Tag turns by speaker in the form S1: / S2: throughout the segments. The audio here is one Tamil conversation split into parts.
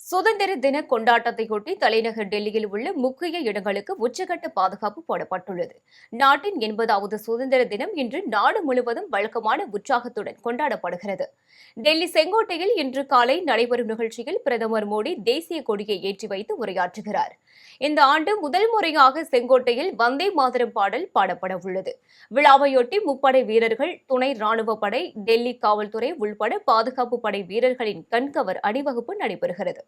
S1: சுதந்திர தின கொண்டாட்டத்தையொட்டி தலைநகர் டெல்லியில் உள்ள முக்கிய இடங்களுக்கு உச்சகட்ட பாதுகாப்பு போடப்பட்டுள்ளது. நாட்டின் 80வது சுதந்திர தினம் இன்று நாடு முழுவதும் வழக்கமான உற்சாகத்துடன் கொண்டாடப்படுகிறது. டெல்லி செங்கோட்டையில் இன்று காலை நடைபெறும் நிகழ்ச்சியில் பிரதமர் மோடி தேசிய கொடியை ஏற்றி வைத்து உரையாற்றுகிறார். இந்த ஆண்டு முதல் முறையாக செங்கோட்டையில் வந்தே மாதரம் பாடல் பாடப்பட உள்ளது. விழாவையொட்டி முப்படை வீரர்கள், துணை ராணுவ படை, டெல்லி காவல்துறை உள்பட பாதுகாப்பு படை வீரர்களின் கண்கவர் அணிவகுப்பு நடைபெறுகிறது.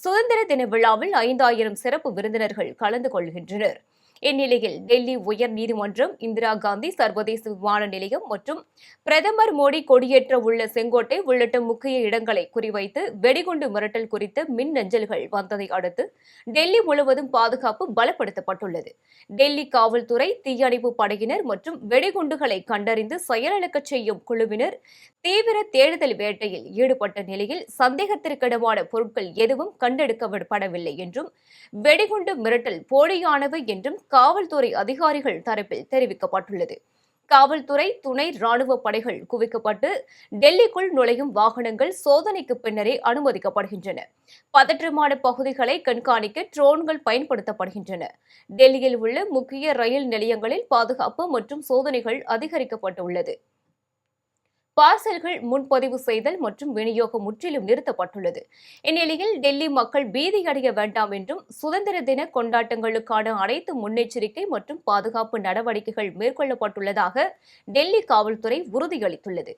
S1: சுதந்திர தின விழாவில் 5000 சிறப்பு விருந்தினர்கள் கலந்து கொள்கின்றனர். இந்நிலையில் டெல்லி உயர் நீதிமன்றம், இந்திரா காந்தி சர்வதேச விமான நிலையம் மற்றும் பிரதமர் மோடி கொடியேற்ற உள்ள செங்கோட்டை உள்ளிட்ட முக்கிய இடங்களை குறிவைத்து வெடிகுண்டு மிரட்டல் குறித்த மின்னஞ்சல்கள் வந்ததை அடுத்து டெல்லி முழுவதும் பாதுகாப்பு பலப்படுத்தப்பட்டுள்ளது. டெல்லி காவல்துறை, தீயணைப்பு படையினர் மற்றும் வெடிகுண்டுகளை கண்டறிந்து செயலிழக்கச் செய்யும் குழுவினர் தீவிர தேடுதல் வேட்டையில் ஈடுபட்ட நிலையில் சந்தேகத்திற்கிடமான பொருட்கள் எதுவும் கண்டெடுக்கப்படவில்லை என்றும் வெடிகுண்டு மிரட்டல் போலியானவை என்றும் காவல்துறை அதிகாரிகள் தரப்பில் தெரிவிக்கப்பட்டுள்ளது. காவல்துறை, துணை ராணுவ படைகள் குவிக்கப்பட்டு டெல்லிக்குள் நுழையும் வாகனங்கள் சோதனைக்கு பின்னரே அனுமதிக்கப்படுகின்றன. பதற்றமான பகுதிகளை கண்காணிக்க ட்ரோன்கள் பயன்படுத்தப்படுகின்றன. டெல்லியில் உள்ள முக்கிய ரயில் நிலையங்களில் பாதுகாப்பு மற்றும் சோதனைகள் அதிகரிக்கப்பட்டுள்ளது. பார்சல்கள் முன்பதிவு செய்தல் மற்றும் விநியோகம் முற்றிலும் நிறுத்தப்பட்டுள்ளது. இந்நிலையில் டெல்லி மக்கள் பீதியடைய வேண்டாம் என்றும் சுதந்திர தின கொண்டாட்டங்களுக்கான அனைத்து முன்னெச்சரிக்கை மற்றும் பாதுகாப்பு நடவடிக்கைகள் மேற்கொள்ளப்பட்டுள்ளதாக டெல்லி காவல்துறை உறுதியளித்துள்ளது.